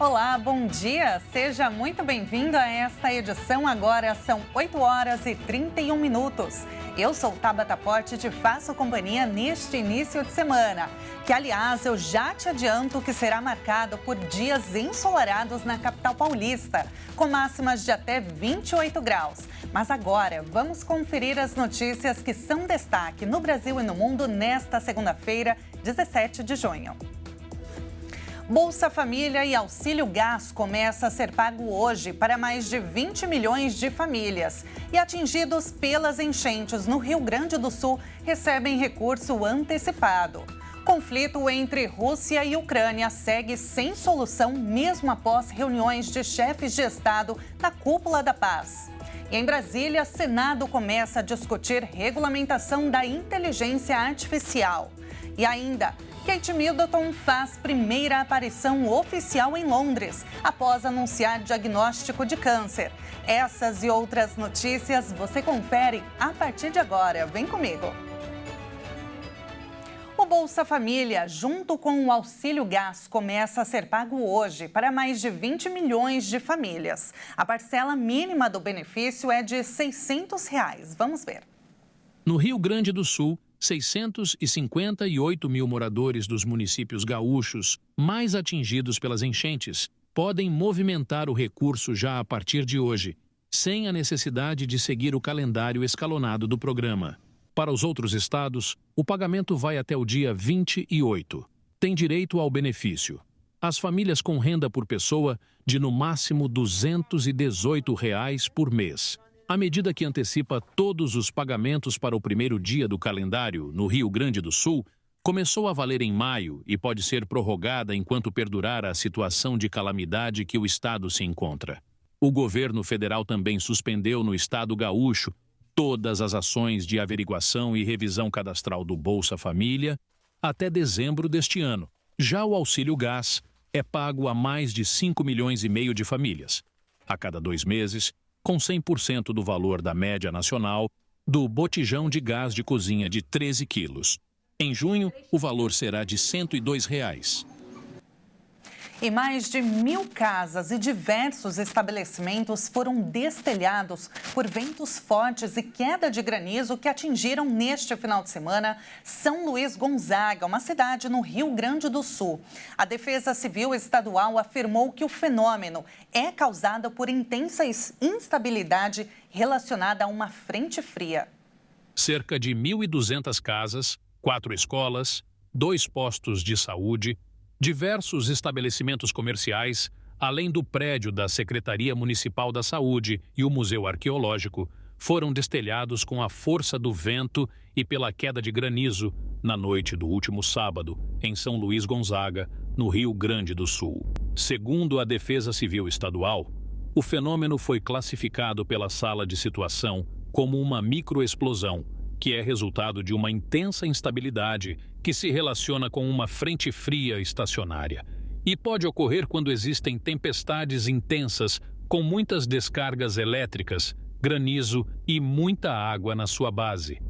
Olá, bom dia! Seja muito bem-vindo a esta edição. Agora são 8 horas e 31 minutos. Eu sou Tabata Porte e te faço companhia neste início de semana, que, aliás, eu já te adianto que será marcado por dias ensolarados na capital paulista, com máximas de até 28 graus. Mas agora, vamos conferir as notícias que são destaque no Brasil e no mundo nesta segunda-feira, 17 de junho. Bolsa Família e Auxílio Gás começa a ser pago hoje para mais de 20 milhões de famílias. E atingidos pelas enchentes no Rio Grande do Sul recebem recurso antecipado. Conflito entre Rússia e Ucrânia segue sem solução mesmo após reuniões de chefes de Estado na Cúpula da Paz. E em Brasília, Senado começa a discutir regulamentação da inteligência artificial. E ainda, Kate Middleton faz primeira aparição oficial em Londres, após anunciar diagnóstico de câncer. Essas e outras notícias você confere a partir de agora. Vem comigo! O Bolsa Família, junto com o Auxílio Gás, começa a ser pago hoje para mais de 20 milhões de famílias. A parcela mínima do benefício é de R$ 600. Vamos ver. No Rio Grande do Sul, 658 mil moradores dos municípios gaúchos mais atingidos pelas enchentes podem movimentar o recurso já a partir de hoje, sem a necessidade de seguir o calendário escalonado do programa. Para os outros estados, o pagamento vai até o dia 28. Tem direito ao benefício. As famílias com renda por pessoa de no máximo R$ 218 por mês. A medida que antecipa todos os pagamentos para o primeiro dia do calendário no Rio Grande do Sul começou a valer em maio e pode ser prorrogada enquanto perdurar a situação de calamidade que o estado se encontra. O governo federal também suspendeu no estado gaúcho todas as ações de averiguação e revisão cadastral do Bolsa Família até dezembro deste ano. Já o Auxílio Gás é pago a mais de 5 milhões e meio de famílias. A cada 2 meses, com 100% do valor da média nacional do botijão de gás de cozinha de 13 quilos. Em junho, o valor será de R$ 102. E mais de 1.000 casas e diversos estabelecimentos foram destelhados por ventos fortes e queda de granizo que atingiram neste final de semana São Luís Gonzaga, uma cidade no Rio Grande do Sul. A Defesa Civil Estadual afirmou que o fenômeno é causado por intensa instabilidade relacionada a uma frente fria. Cerca de 1.200 casas, 4 escolas, 2 postos de saúde, diversos estabelecimentos comerciais, além do prédio da Secretaria Municipal da Saúde e o Museu Arqueológico, foram destelhados com a força do vento e pela queda de granizo na noite do último sábado, em São Luís Gonzaga, no Rio Grande do Sul. Segundo a Defesa Civil Estadual, o fenômeno foi classificado pela Sala de Situação como uma microexplosão, que é resultado de uma intensa instabilidade que se relaciona com uma frente fria estacionária. E pode ocorrer quando existem tempestades intensas com muitas descargas elétricas, granizo e muita água na sua base.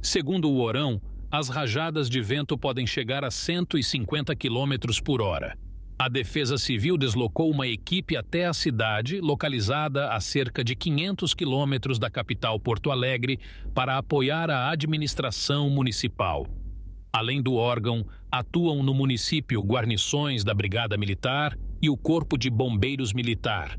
Segundo o Orão, as rajadas de vento podem chegar a 150 km por hora. A Defesa Civil deslocou uma equipe até a cidade, localizada a cerca de 500 quilômetros da capital Porto Alegre, para apoiar a administração municipal. Além do órgão, atuam no município guarnições da Brigada Militar e o Corpo de Bombeiros Militar.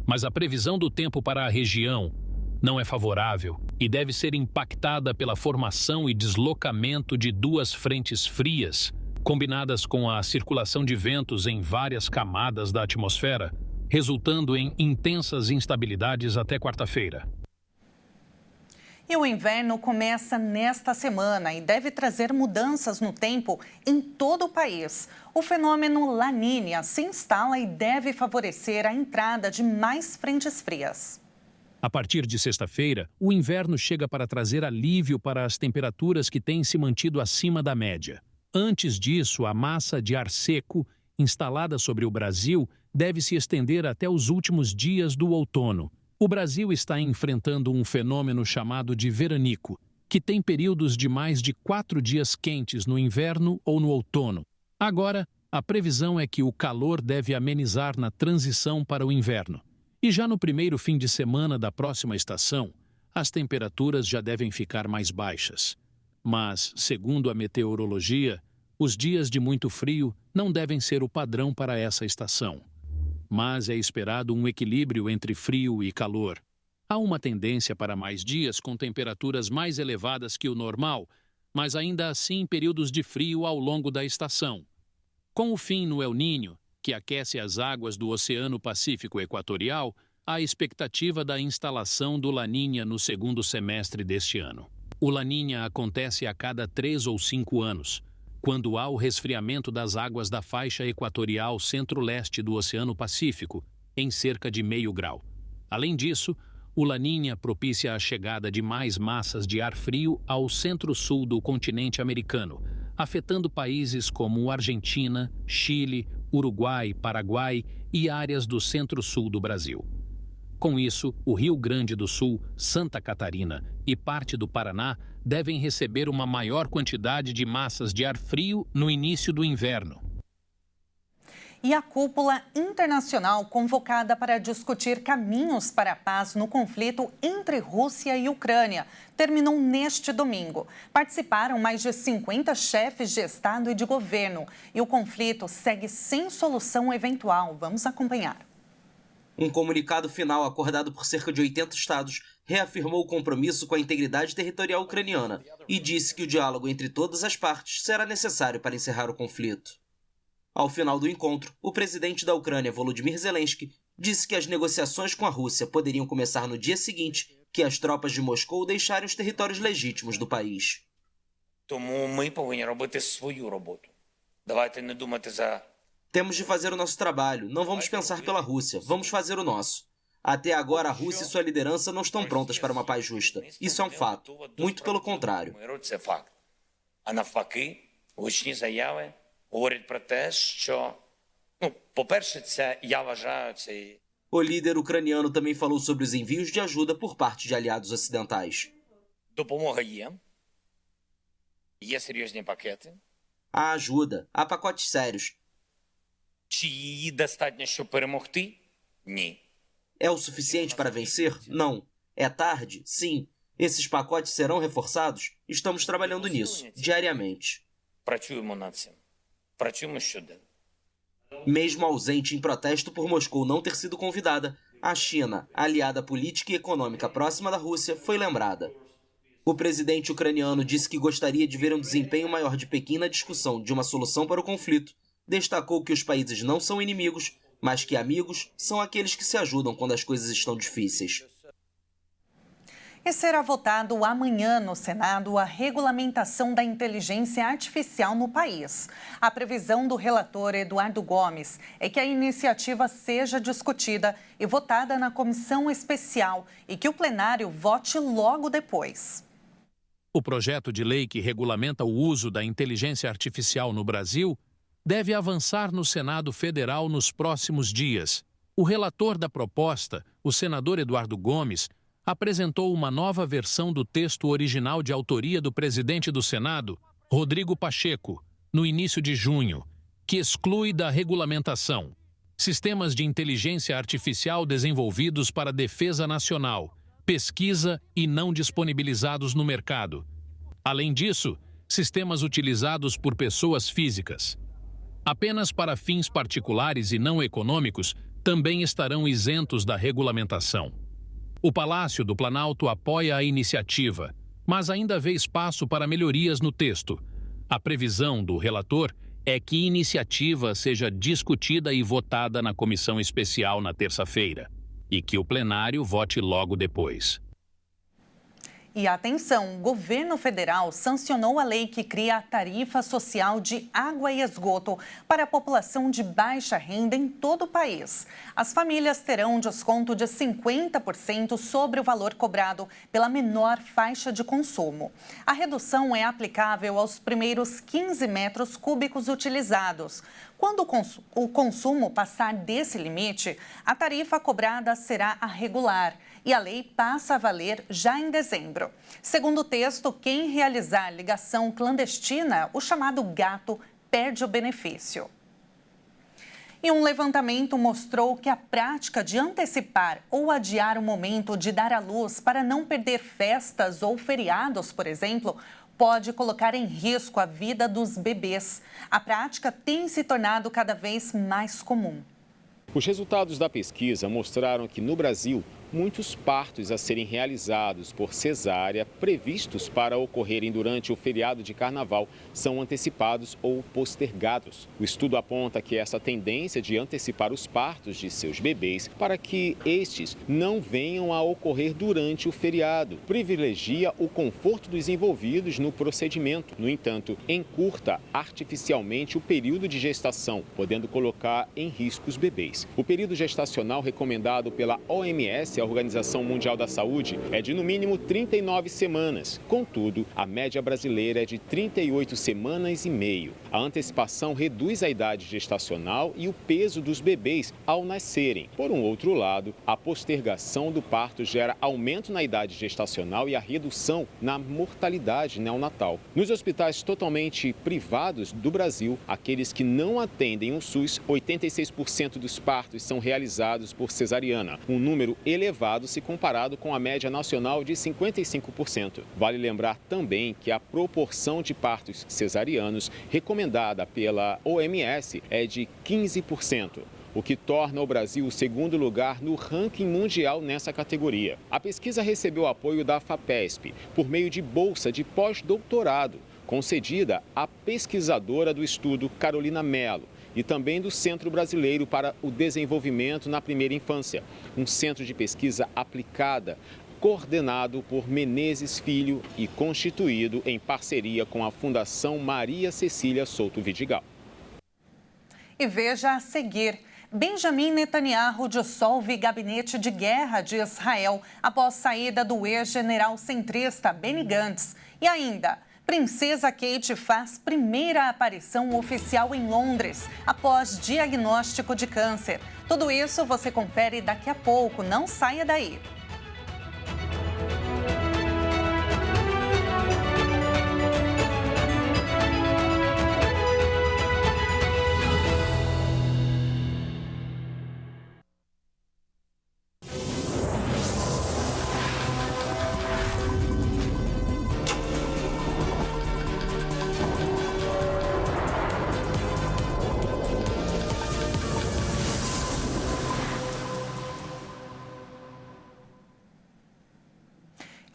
Mas a previsão do tempo para a região não é favorável e deve ser impactada pela formação e deslocamento de 2 frentes frias, combinadas com a circulação de ventos em várias camadas da atmosfera, resultando em intensas instabilidades até quarta-feira. E o inverno começa nesta semana e deve trazer mudanças no tempo em todo o país. O fenômeno La Niña se instala e deve favorecer a entrada de mais frentes frias. A partir de sexta-feira, o inverno chega para trazer alívio para as temperaturas que têm se mantido acima da média. Antes disso, a massa de ar seco instalada sobre o Brasil deve se estender até os últimos dias do outono. O Brasil está enfrentando um fenômeno chamado de veranico, que tem períodos de mais de 4 dias quentes no inverno ou no outono. Agora, A previsão é que o calor deve amenizar na transição para o inverno. E já no primeiro fim de semana da próxima estação, as temperaturas já devem ficar mais baixas. Mas, segundo a meteorologia, os dias de muito frio não devem ser o padrão para essa estação. Mas é esperado um equilíbrio entre frio e calor. Há uma tendência para mais dias com temperaturas mais elevadas que o normal, mas ainda assim períodos de frio ao longo da estação. Com o fim no El Niño, que aquece as águas do Oceano Pacífico Equatorial, há expectativa da instalação do Laninha no segundo semestre deste ano. O Laninha acontece a cada 3 ou 5 anos, quando há o resfriamento das águas da faixa equatorial centro-leste do Oceano Pacífico, em cerca de meio grau. Além disso, o Laninha propicia a chegada de mais massas de ar frio ao centro-sul do continente americano, afetando países como Argentina, Chile, Uruguai, Paraguai e áreas do centro-sul do Brasil. Com isso, o Rio Grande do Sul, Santa Catarina e parte do Paraná devem receber uma maior quantidade de massas de ar frio no início do inverno. E a cúpula internacional convocada para discutir caminhos para a paz no conflito entre Rússia e Ucrânia terminou neste domingo. Participaram mais de 50 chefes de Estado e de governo e o conflito segue sem solução eventual. Vamos acompanhar. Um comunicado final acordado por cerca de 80 estados reafirmou o compromisso com a integridade territorial ucraniana e disse que o diálogo entre todas as partes será necessário para encerrar o conflito. Ao final do encontro, o presidente da Ucrânia, Volodymyr Zelensky, disse que as negociações com a Rússia poderiam começar no dia seguinte que as tropas de Moscou deixarem os territórios legítimos do país. Temos de fazer o nosso trabalho, não vamos pensar pela Rússia, vamos fazer o nosso. Até agora, a Rússia e sua liderança não estão prontas para uma paz justa. Isso é um fato. Muito pelo contrário. O líder ucraniano também falou sobre os envios de ajuda por parte de aliados ocidentais. Há ajuda, há pacotes sérios. É o suficiente para vencer? Não. É tarde? Sim. Esses pacotes serão reforçados? Estamos trabalhando nisso, diariamente. Mesmo ausente em protesto por Moscou não ter sido convidada, a China, aliada política e econômica próxima da Rússia, foi lembrada. O presidente ucraniano disse que gostaria de ver um desempenho maior de Pequim na discussão de uma solução para o conflito. Destacou que os países não são inimigos, mas que amigos são aqueles que se ajudam quando as coisas estão difíceis. E será votado amanhã no Senado a regulamentação da inteligência artificial no país. A previsão do relator Eduardo Gomes é que a iniciativa seja discutida e votada na comissão especial e que o plenário vote logo depois. O projeto de lei que regulamenta o uso da inteligência artificial no Brasil deve avançar no Senado Federal nos próximos dias. O relator da proposta, o senador Eduardo Gomes, apresentou uma nova versão do texto original de autoria do presidente do Senado, Rodrigo Pacheco, no início de junho, que exclui da regulamentação sistemas de inteligência artificial desenvolvidos para defesa nacional, pesquisa e não disponibilizados no mercado. Além disso, sistemas utilizados por pessoas físicas. Apenas para fins particulares e não econômicos também estarão isentos da regulamentação. O Palácio do Planalto apoia a iniciativa, mas ainda vê espaço para melhorias no texto. A previsão do relator é que a iniciativa seja discutida e votada na comissão especial na terça-feira e que o plenário vote logo depois. E atenção, o governo federal sancionou a lei que cria a tarifa social de água e esgoto para a população de baixa renda em todo o país. As famílias terão um desconto de 50% sobre o valor cobrado pela menor faixa de consumo. A redução é aplicável aos primeiros 15 metros cúbicos utilizados. Quando o consumo passar desse limite, a tarifa cobrada será a regular e a lei passa a valer já em dezembro. Segundo o texto, quem realizar ligação clandestina, o chamado gato, perde o benefício. E um levantamento mostrou que a prática de antecipar ou adiar o momento de dar à luz para não perder festas ou feriados, por exemplo, pode colocar em risco a vida dos bebês. A prática tem se tornado cada vez mais comum. Os resultados da pesquisa mostraram que no Brasil, muitos partos a serem realizados por cesárea, previstos para ocorrerem durante o feriado de carnaval, são antecipados ou postergados. O estudo aponta que essa tendência de antecipar os partos de seus bebês para que estes não venham a ocorrer durante o feriado privilegia o conforto dos envolvidos no procedimento. No entanto, encurta artificialmente o período de gestação, podendo colocar em risco os bebês. O período gestacional recomendado pela OMS, a Organização Mundial da Saúde, é de no mínimo 39 semanas. Contudo, a média brasileira é de 38 semanas e meio. A antecipação reduz a idade gestacional e o peso dos bebês ao nascerem. Por um outro lado, a postergação do parto gera aumento na idade gestacional e a redução na mortalidade neonatal. Nos hospitais totalmente privados do Brasil, aqueles que não atendem o SUS, 86% dos partos são realizados por cesariana, um número elevado se comparado com a média nacional de 55%. Vale lembrar também que a proporção de partos cesarianos recomendada pela OMS é de 15%. O que torna o Brasil o segundo lugar no ranking mundial nessa categoria. A pesquisa recebeu apoio da FAPESP por meio de bolsa de pós-doutorado, concedida à pesquisadora do estudo Carolina Mello, e também do Centro Brasileiro para o Desenvolvimento na Primeira Infância, um centro de pesquisa aplicada, coordenado por Menezes Filho e constituído em parceria com a Fundação Maria Cecília Souto Vidigal. E veja a seguir. Benjamin Netanyahu dissolve gabinete de guerra de Israel após saída do ex-general centrista Benny Gantz. E ainda, Princesa Kate faz primeira aparição oficial em Londres após diagnóstico de câncer. Tudo isso você confere daqui a pouco. Não saia daí.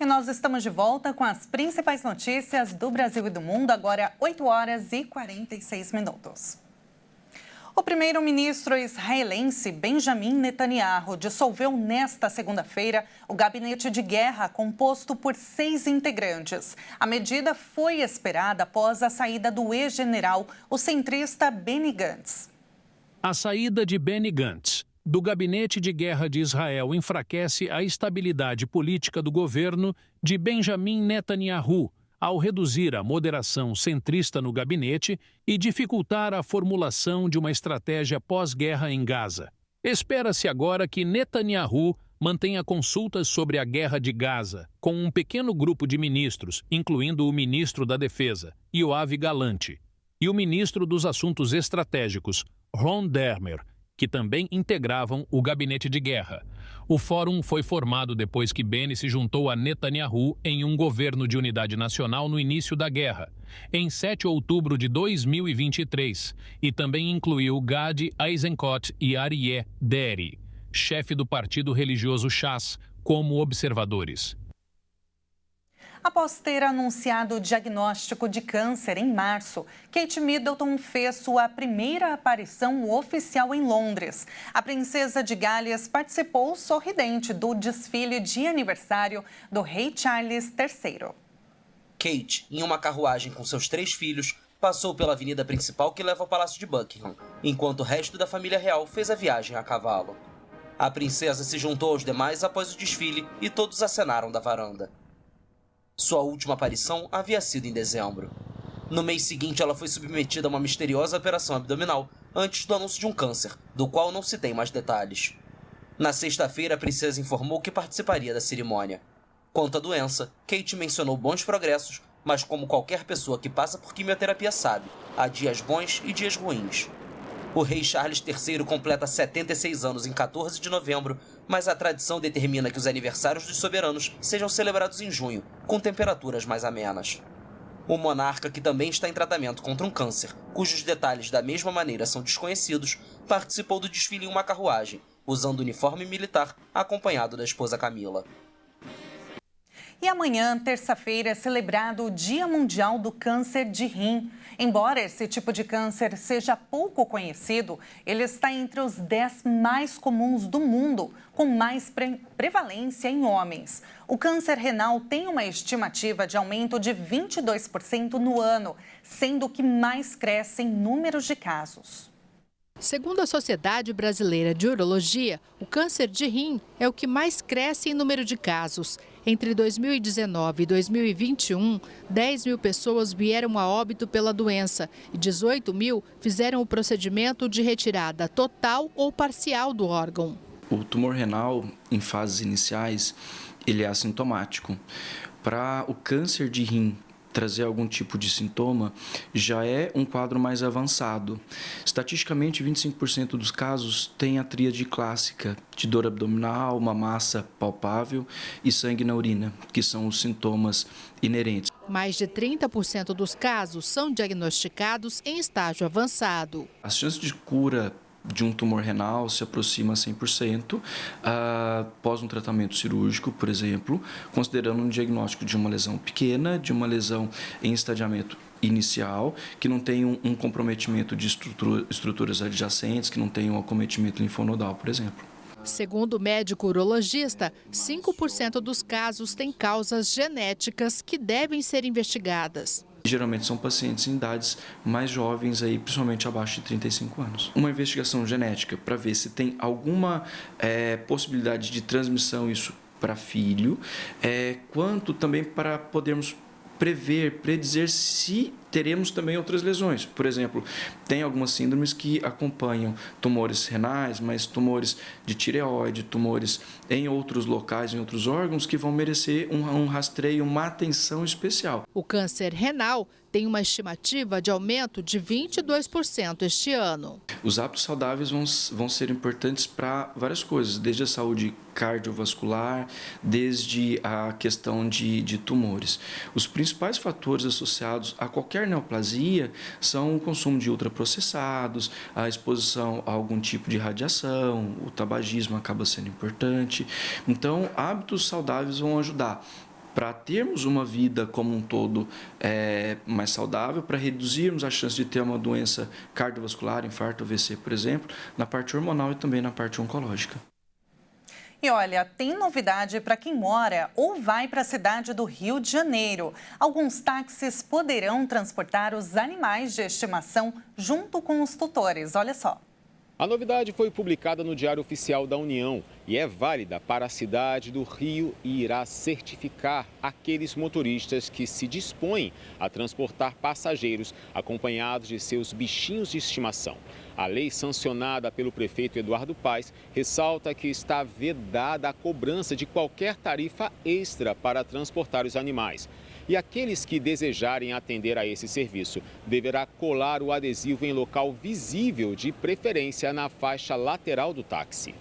E nós estamos de volta com as principais notícias do Brasil e do mundo, agora 8 horas e 46 minutos. O primeiro-ministro israelense Benjamin Netanyahu dissolveu nesta segunda-feira o gabinete de guerra composto por 6 integrantes. A medida foi esperada após a saída do ex-general, o centrista Benny Gantz. A saída de Benny Gantz do gabinete de guerra de Israel enfraquece a estabilidade política do governo de Benjamin Netanyahu, ao reduzir a moderação centrista no gabinete e dificultar a formulação de uma estratégia pós-guerra em Gaza. Espera-se agora que Netanyahu mantenha consultas sobre a guerra de Gaza com um pequeno grupo de ministros, incluindo o ministro da Defesa, Yoav Gallant, e o ministro dos Assuntos Estratégicos, Ron Dermer, que também integravam o gabinete de guerra. O fórum foi formado depois que Benny se juntou a Netanyahu em um governo de unidade nacional no início da guerra, em 7 de outubro de 2023, e também incluiu Gadi Eisenkot e Aryeh Deri, chefe do partido religioso Shas, como observadores. Após ter anunciado o diagnóstico de câncer em março, Kate Middleton fez sua primeira aparição oficial em Londres. A princesa de Gales participou sorridente do desfile de aniversário do rei Charles III. Kate, em uma carruagem com seus 3 filhos, passou pela avenida principal que leva ao Palácio de Buckingham, enquanto o resto da família real fez a viagem a cavalo. A princesa se juntou aos demais após o desfile e todos acenaram da varanda. Sua última aparição havia sido em dezembro. No mês seguinte, ela foi submetida a uma misteriosa operação abdominal antes do anúncio de um câncer, do qual não se tem mais detalhes. Na sexta-feira, a princesa informou que participaria da cerimônia. Quanto à doença, Kate mencionou bons progressos, mas como qualquer pessoa que passa por quimioterapia sabe, há dias bons e dias ruins. O rei Charles III completa 76 anos em 14 de novembro, mas a tradição determina que os aniversários dos soberanos sejam celebrados em junho, com temperaturas mais amenas. O monarca, que também está em tratamento contra um câncer, cujos detalhes da mesma maneira são desconhecidos, participou do desfile em uma carruagem, usando uniforme militar, acompanhado da esposa Camila. E amanhã, terça-feira, é celebrado o Dia Mundial do Câncer de Rim. Embora esse tipo de câncer seja pouco conhecido, ele está entre os 10 mais comuns do mundo, com mais prevalência em homens. O câncer renal tem uma estimativa de aumento de 22% no ano, sendo o que mais cresce em números de casos. Segundo a Sociedade Brasileira de Urologia, o câncer de rim é o que mais cresce em número de casos. Entre 2019 e 2021, 10 mil pessoas vieram a óbito pela doença e 18 mil fizeram o procedimento de retirada total ou parcial do órgão. O tumor renal, em fases iniciais, ele é assintomático. Para o câncer de rim trazer algum tipo de sintoma, já é um quadro mais avançado. Estatisticamente, 25% dos casos têm a tríade clássica de dor abdominal, uma massa palpável e sangue na urina, que são os sintomas inerentes. Mais de 30% dos casos são diagnosticados em estágio avançado. As chances de cura de um tumor renal se aproxima a 100% após um tratamento cirúrgico, por exemplo, considerando um diagnóstico de uma lesão pequena, de uma lesão em estadiamento inicial, que não tem um comprometimento de estruturas adjacentes, que não tem um acometimento linfonodal, por exemplo. Segundo o médico urologista, 5% dos casos têm causas genéticas que devem ser investigadas. Geralmente são pacientes em idades mais jovens, aí, principalmente abaixo de 35 anos. Uma investigação genética para ver se tem alguma possibilidade de transmissão isso para filho, quanto também para podermos predizer se teremos também outras lesões. Por exemplo, tem algumas síndromes que acompanham tumores renais, mas tumores de tireoide, tumores em outros locais, em outros órgãos, que vão merecer um rastreio, uma atenção especial. O câncer renal tem uma estimativa de aumento de 22% este ano. Os hábitos saudáveis vão ser importantes para várias coisas, desde a saúde cardiovascular, desde a questão de tumores. Os principais fatores associados a qualquer neoplasia são o consumo de ultraprocessados, a exposição a algum tipo de radiação, o tabagismo acaba sendo importante. Então, hábitos saudáveis vão ajudar para termos uma vida como um todo mais saudável, para reduzirmos a chance de ter uma doença cardiovascular, infarto, AVC, por exemplo, na parte hormonal e também na parte oncológica. E olha, tem novidade para quem mora ou vai para a cidade do Rio de Janeiro. Alguns táxis poderão transportar os animais de estimação junto com os tutores. Olha só. A novidade foi publicada no Diário Oficial da União e é válida para a cidade do Rio e irá certificar aqueles motoristas que se dispõem a transportar passageiros acompanhados de seus bichinhos de estimação. A lei sancionada pelo prefeito Eduardo Paes ressalta que está vedada a cobrança de qualquer tarifa extra para transportar os animais. E aqueles que desejarem atender a esse serviço deverá colar o adesivo em local visível, de preferência na faixa lateral do táxi.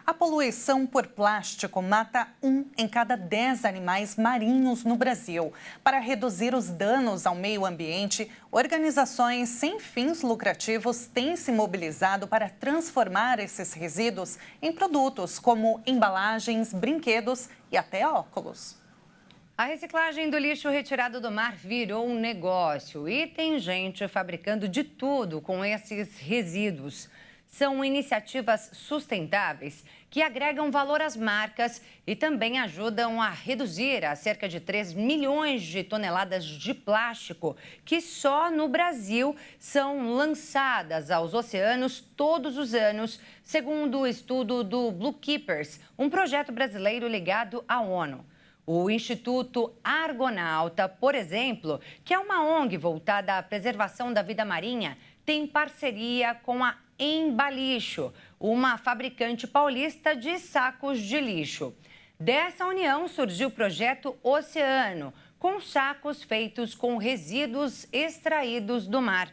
A poluição por plástico mata 1 em cada 10 animais marinhos no Brasil. Para reduzir os danos ao meio ambiente, organizações sem fins lucrativos têm se mobilizado para transformar esses resíduos em produtos como embalagens, brinquedos e até óculos. A reciclagem do lixo retirado do mar virou um negócio e tem gente fabricando de tudo com esses resíduos. São iniciativas sustentáveis que agregam valor às marcas e também ajudam a reduzir a cerca de 3 milhões de toneladas de plástico que só no Brasil são lançadas aos oceanos todos os anos, segundo o estudo do Blue Keepers, um projeto brasileiro ligado à ONU. O Instituto Argonauta, por exemplo, que é uma ONG voltada à preservação da vida marinha, tem parceria com a Embalixo, uma fabricante paulista de sacos de lixo. Dessa união surgiu o projeto Oceano, com sacos feitos com resíduos extraídos do mar.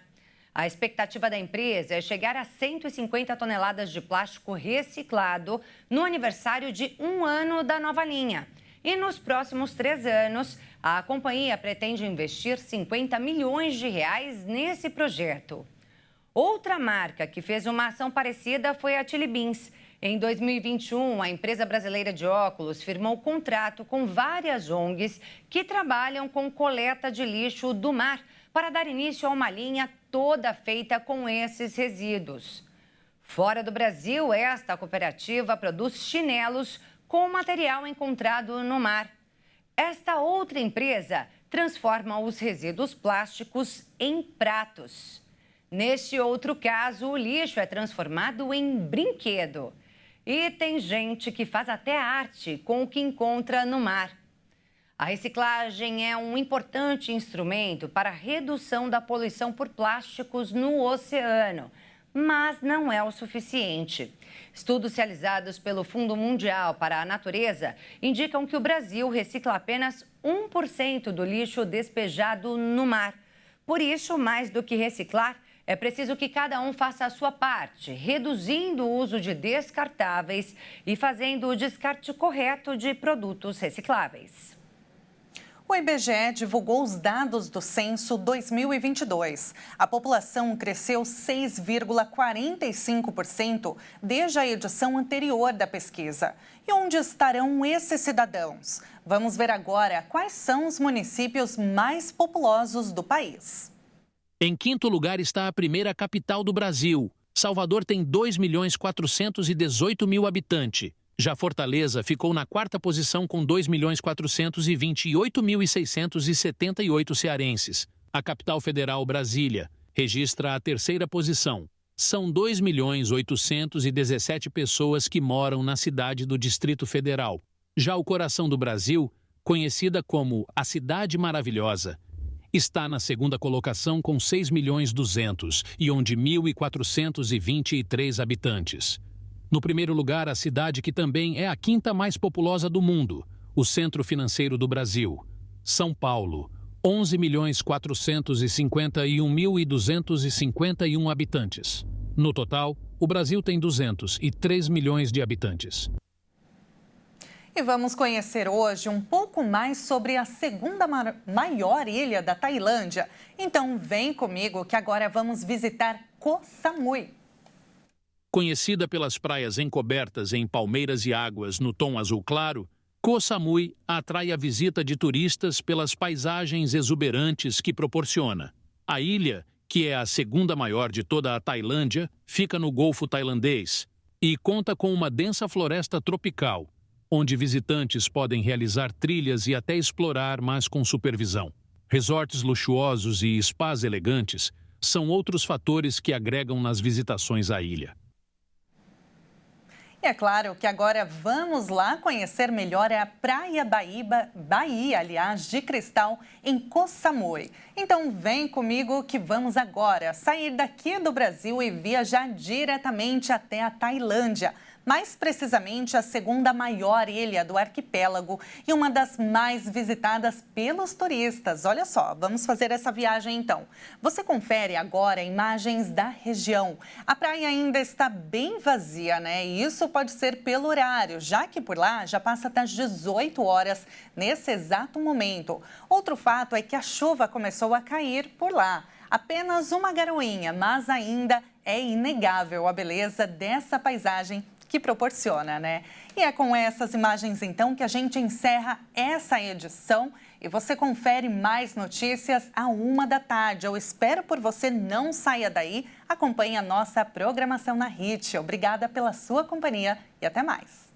A expectativa da empresa é chegar a 150 toneladas de plástico reciclado no aniversário de 1 ano da nova linha. E nos próximos 3 anos, a companhia pretende investir 50 milhões de reais nesse projeto. Outra marca que fez uma ação parecida foi a Chili Beans. Em 2021, a empresa brasileira de óculos firmou contrato com várias ONGs que trabalham com coleta de lixo do mar para dar início a uma linha toda feita com esses resíduos. Fora do Brasil, esta cooperativa produz chinelos com material encontrado no mar. Esta outra empresa transforma os resíduos plásticos em pratos. Neste outro caso, o lixo é transformado em brinquedo. E tem gente que faz até arte com o que encontra no mar. A reciclagem é um importante instrumento para a redução da poluição por plásticos no oceano, mas não é o suficiente. Estudos realizados pelo Fundo Mundial para a Natureza indicam que o Brasil recicla apenas 1% do lixo despejado no mar. Por isso, mais do que reciclar, é preciso que cada um faça a sua parte, reduzindo o uso de descartáveis e fazendo o descarte correto de produtos recicláveis. O IBGE divulgou os dados do censo 2022. A população cresceu 6,45% desde a edição anterior da pesquisa. E onde estarão esses cidadãos? Vamos ver agora quais são os municípios mais populosos do país. Em quinto lugar está a primeira capital do Brasil. Salvador tem 2.418.000 habitantes. Já Fortaleza ficou na quarta posição com 2.428.678 cearenses. A capital federal, Brasília, registra a terceira posição. São 2.817.000 pessoas que moram na cidade do Distrito Federal. Já o coração do Brasil, conhecida como a Cidade Maravilhosa, está na segunda colocação com 6.201.423 habitantes. No primeiro lugar, a cidade que também é a quinta mais populosa do mundo, o Centro Financeiro do Brasil, São Paulo, 11.451.251 habitantes. No total, o Brasil tem 203 milhões de habitantes. E vamos conhecer hoje um pouco mais sobre a segunda maior ilha da Tailândia. Então vem comigo que agora vamos visitar Koh Samui. Conhecida pelas praias encobertas em palmeiras e águas no tom azul claro, Koh Samui atrai a visita de turistas pelas paisagens exuberantes que proporciona. A ilha, que é a segunda maior de toda a Tailândia, fica no Golfo Tailandês e conta com uma densa floresta tropical, onde visitantes podem realizar trilhas e até explorar, mas com supervisão. Resorts luxuosos e spas elegantes são outros fatores que agregam nas visitações à ilha. E é claro que agora vamos lá conhecer melhor a Praia Bahia, de Cristal, em Koh Samui. Então vem comigo que vamos agora sair daqui do Brasil e viajar diretamente até a Tailândia. Mais precisamente a segunda maior ilha do arquipélago e uma das mais visitadas pelos turistas. Olha só, vamos fazer essa viagem então. Você confere agora imagens da região. A praia ainda está bem vazia, né? E isso pode ser pelo horário, já que por lá já passa das 18 horas nesse exato momento. Outro fato é que a chuva começou a cair por lá. Apenas uma garoinha, mas ainda é inegável a beleza dessa paisagem que proporciona, né? E é com essas imagens, então, que a gente encerra essa edição e você confere mais notícias à 13h. Eu espero por você, não saia daí, acompanhe a nossa programação na HIT. Obrigada pela sua companhia e até mais.